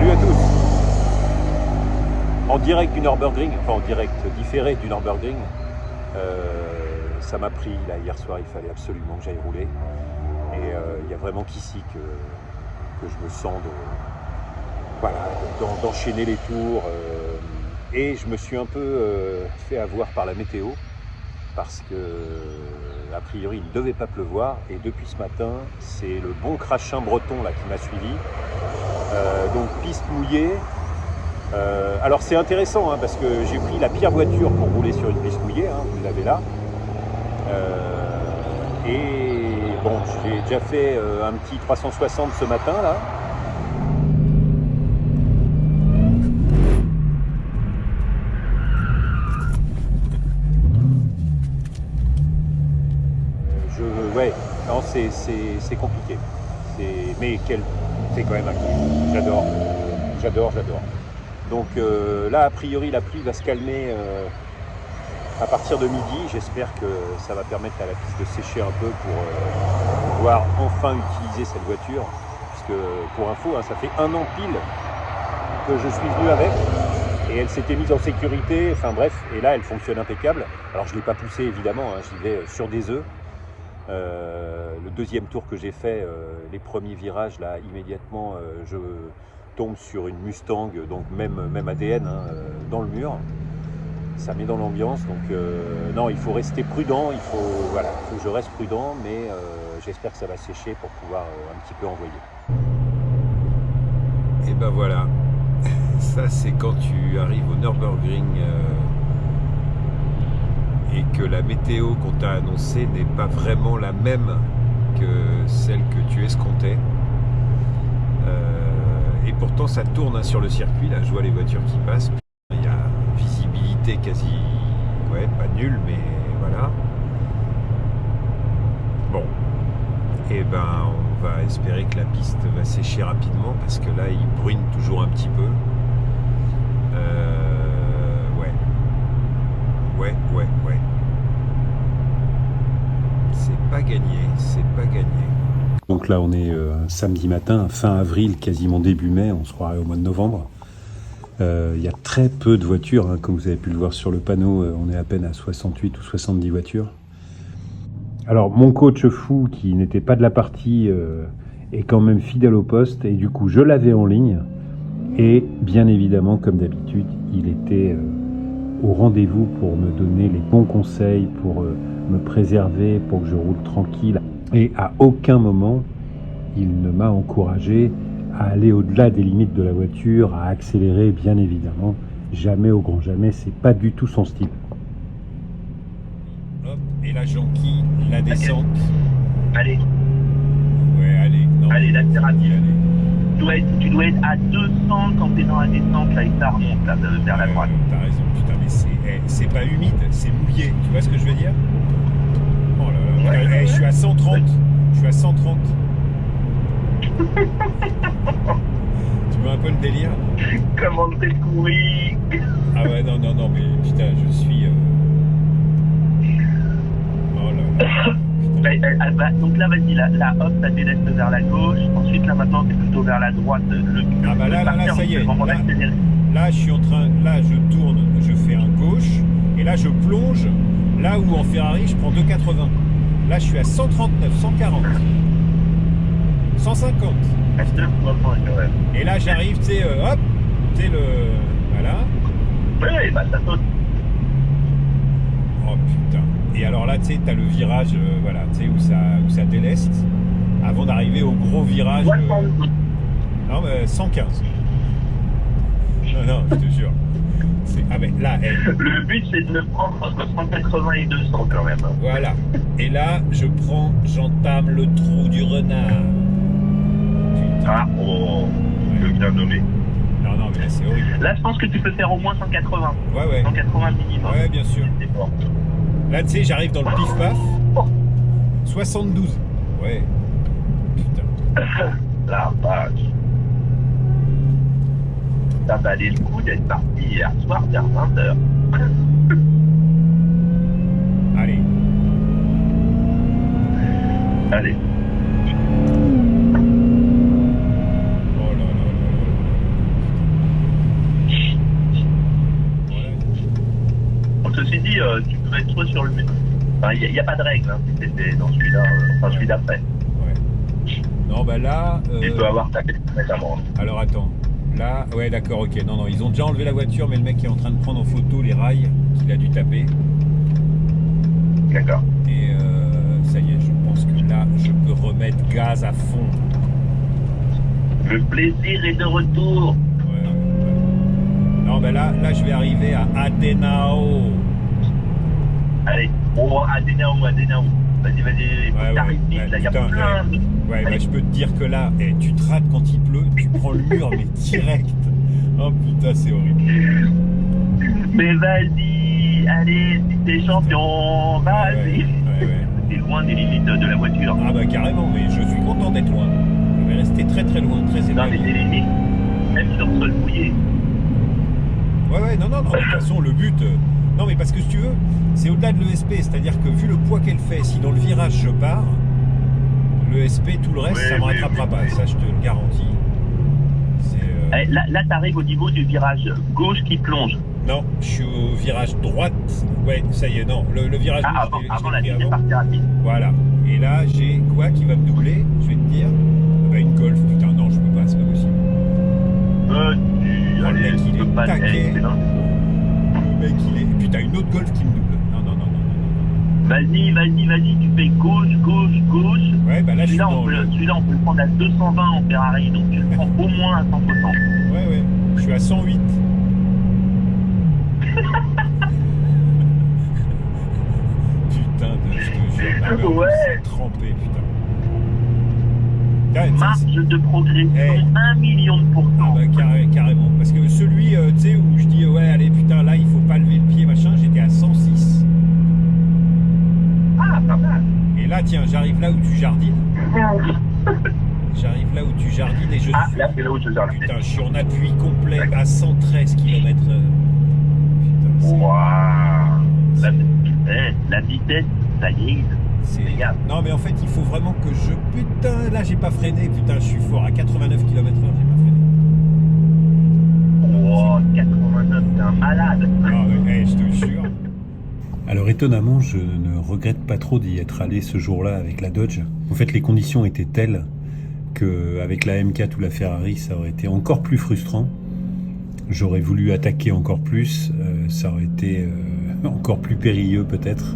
Salut à tous. En direct du Nürburgring, enfin en direct différé du Nürburgring, ça m'a pris là hier soir, il fallait absolument que j'aille rouler. Et il n'y a vraiment qu'ici que je me sens d'enchaîner les tours. Et je me suis un peu fait avoir par la météo, parce que a priori il ne devait pas pleuvoir, et depuis ce matin c'est le bon crachin breton là qui m'a suivi. Donc piste mouillée. Alors c'est intéressant hein, parce que j'ai pris la pire voiture pour rouler sur une piste mouillée, hein, vous l'avez là. Et bon, j'ai déjà fait un petit 360 ce matin là. Ouais, non, c'est compliqué. Mais c'est quand même un kiff. J'adore. Donc là, a priori, la pluie va se calmer à partir de midi. J'espère que ça va permettre à la piste de sécher un peu pour pouvoir enfin utiliser cette voiture. Puisque, pour info, hein, ça fait 1 an pile que je suis venu avec. Et elle s'était mise en sécurité. Enfin bref, et là, elle fonctionne impeccable. Alors, je ne l'ai pas poussée, évidemment. Hein, j'y vais sur des œufs. Le deuxième tour que j'ai fait, les premiers virages, là, immédiatement, je tombe sur une Mustang, donc même ADN, hein, dans le mur. Ça met dans l'ambiance, donc non, il faut rester prudent, il faut que je reste prudent, mais j'espère que ça va sécher pour pouvoir un petit peu envoyer. Et ben voilà, ça c'est quand tu arrives au Nürburgring et que la météo qu'on t'a annoncée n'est pas vraiment la même que celle que tu escomptais. Et pourtant ça tourne hein, sur le circuit, là je vois les voitures qui passent. Il y a visibilité quasi, pas nulle, mais voilà. Bon, et ben on va espérer que la piste va sécher rapidement parce que là il bruine toujours un petit peu. Ouais. C'est pas gagné. Donc là on est samedi matin, fin avril, quasiment début mai, on se croirait au mois de novembre. Il y a très peu de voitures, hein, comme vous avez pu le voir sur le panneau, on est à peine à 68 ou 70 voitures. Alors mon coach fou qui n'était pas de la partie est quand même fidèle au poste, et du coup je l'avais en ligne, et bien évidemment comme d'habitude il était au rendez-vous pour me donner les bons conseils, pour me préserver, pour que je roule tranquille. Et à aucun moment, il ne m'a encouragé à aller au-delà des limites de la voiture, à accélérer, bien évidemment. Jamais, au grand jamais, c'est pas du tout son style. Hop, et la jonquille, la descente. Allez. Ouais, allez. Non, allez, là c'est rapide. Allez. Tu dois être à 200 quand t'es dans la descente, là, et ça remonte là, vers la droite. T'as raison, putain, mais c'est pas humide, c'est mouillé. Tu vois ce que je veux dire? Oh là là, putain, je suis à 130. Ouais. Je suis à 130. Tu vois un peu le délire? Comment t'es couru? Ah ouais, non, mais putain, je suis... Oh là là. Donc là, vas-y, là, hop, ça délaisse vers la gauche. Ensuite, là, maintenant, c'est plutôt vers la droite. Ah bah là, ça y est. Là, je suis en train... Là, je tourne, je fais un gauche. Et là, je plonge. Là où en Ferrari, je prends 2,80. Là, je suis à 139, 140. 150. Et là, j'arrive, tu sais, hop, tu sais, voilà. Oui, bah ça saute. Oh putain. Et alors là, tu sais, t'as le virage, voilà, tu sais, où ça déleste, avant d'arriver au gros virage. Non, mais 115. Non, je te jure. Ah, mais là, le but, c'est de le prendre entre 180 et 200 quand même. Voilà. Et là, j'entame le trou du renard. Putain. Ah, oh, je bien nommé. Non, mais là, c'est horrible. Là, je pense que tu peux faire au moins 180. Ouais. 180 minimum. Ouais, bien sûr. C'est fort. Là, tu sais, j'arrive dans le pif-paf. 72. Ouais. Putain. La vache. Ça valait le coup d'être parti hier soir vers 20h. Allez. Allez. Oh là là là là. sur le mur. Enfin, il n'y a pas de règle, hein, si c'était dans celui-là, enfin celui d'après. Ouais. Non, bah là. Il peut avoir tapé récemment. Alors attends. Là, ouais, d'accord, ok. Non, non, ils ont déjà enlevé la voiture, mais le mec est en train de prendre en photo les rails qu'il a dû taper. D'accord. Et ça y est, je pense que là, je peux remettre gaz à fond. Le plaisir est de retour. Ouais. Non, ben là, je vais arriver à Adenao. Allez, Adenao. Vas-y, t'arrives vite, là, il y a putain, plein de... Ouais, bah, je peux te dire que là, tu te rates quand il pleut, tu prends le mur, mais direct. Oh putain, c'est horrible. Mais vas-y, allez, si t'es champion, vas-y. Ouais. T'es loin des limites de la voiture. Ah bah carrément, mais je suis content d'être loin. Je vais rester très très loin, très Non, mais éloigné. des limites, même sur le sol mouillé. Ouais, non, de toute façon, le but... Non, mais parce que si tu veux, c'est au-delà de l'ESP, c'est-à-dire que vu le poids qu'elle fait, si dans le virage je pars, l'ESP, tout le reste, ça me rattrapera pas. Ça, je te le garantis. Là, t'arrives au niveau du virage gauche qui plonge. Non, je suis au virage droite. Ouais, ça y est, non. Le virage gauche, avant la ligne partie rapide. Voilà. Et là, j'ai quoi qui va me doubler? Je vais te dire. Bah, une Golf. Putain, non, je peux pas, c'est pas possible. Le mec, il est taquet. Le mec, il est... Putain, une autre Golf qui me double. Non. Vas-y, tu fais gauche. Ouais, bah là, je suis dans Celui-là, on peut le prendre à 220 en Ferrari, donc tu le prends au moins à 160. Ouais. Je suis à 108. Putain, je te jure. Ouais. C'est trempé, putain. Marge de progression, 1 million de pourcents. Ah bah carrément. Parce que celui, tu sais, où je dis, ouais, allez, putain, là, il faut pas lever le pied, machin, j'étais à 106. Ah, pas mal. Et là, tiens, j'arrive là où tu jardines. Et je suis... Ah, là, c'est là où je jardine. Putain, je suis en appui complet à 113 km. Putain, waouh. La vitesse, ça y est. Non, mais en fait, il faut vraiment que je... Putain, là, j'ai pas freiné. Putain, je suis fort. À 89 km/h, j'ai pas freiné. Oh, 89, t'es un malade. Ah ouais, je te jure. Alors étonnamment, je ne regrette pas trop d'y être allé ce jour-là avec la Dodge. En fait, les conditions étaient telles qu'avec la M4 ou la Ferrari, ça aurait été encore plus frustrant. J'aurais voulu attaquer encore plus, ça aurait été encore plus périlleux peut-être.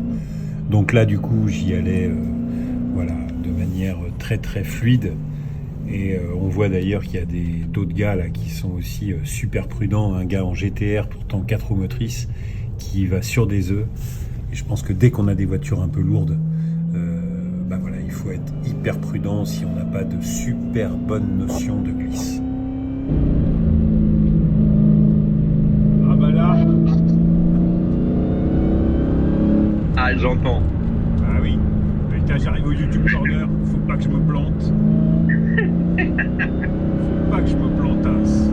Donc là, du coup, j'y allais de manière très très fluide. Et on voit d'ailleurs qu'il y a d'autres gars là qui sont aussi super prudents. Un gars en GTR, pourtant 4 roues motrices, qui va sur des œufs. Et je pense que dès qu'on a des voitures un peu lourdes, il faut être hyper prudent si on n'a pas de super bonne notion de glisse. Ah bah là. Ah, j'entends. Ah oui. Putain, j'arrive au YouTube Corner. Faut pas que je me plante. Faut pas que je me plantasse.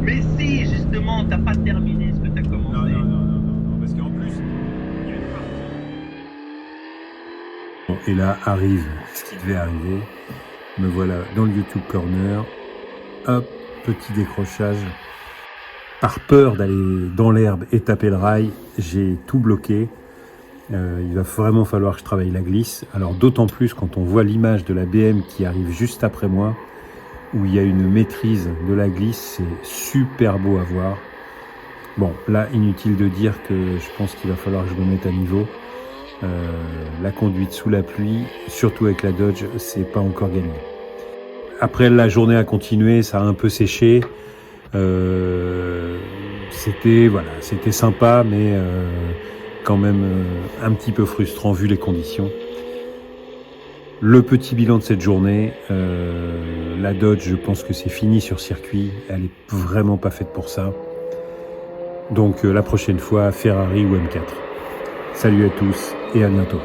Mais si, justement, t'as pas terminé ce que t'as commencé. Non, parce qu'en plus, il y a une partie. Et là arrive ce qui devait arriver. Me voilà dans le YouTube Corner. Hop, petit décrochage. Par peur d'aller dans l'herbe et taper le rail, j'ai tout bloqué. Il va vraiment falloir que je travaille la glisse. Alors d'autant plus quand on voit l'image de la BM qui arrive juste après moi, où il y a une maîtrise de la glisse, c'est super beau à voir. Bon, là, inutile de dire que je pense qu'il va falloir que je me mette à niveau. La conduite sous la pluie, surtout avec la Dodge, c'est pas encore gagné. Après, la journée a continué, ça a un peu séché. C'était sympa, mais quand même un petit peu frustrant vu les conditions. Le petit bilan de cette journée, la Dodge, je pense que c'est fini sur circuit. Elle est vraiment pas faite pour ça. Donc la prochaine fois, Ferrari ou M4. Salut à tous et à bientôt.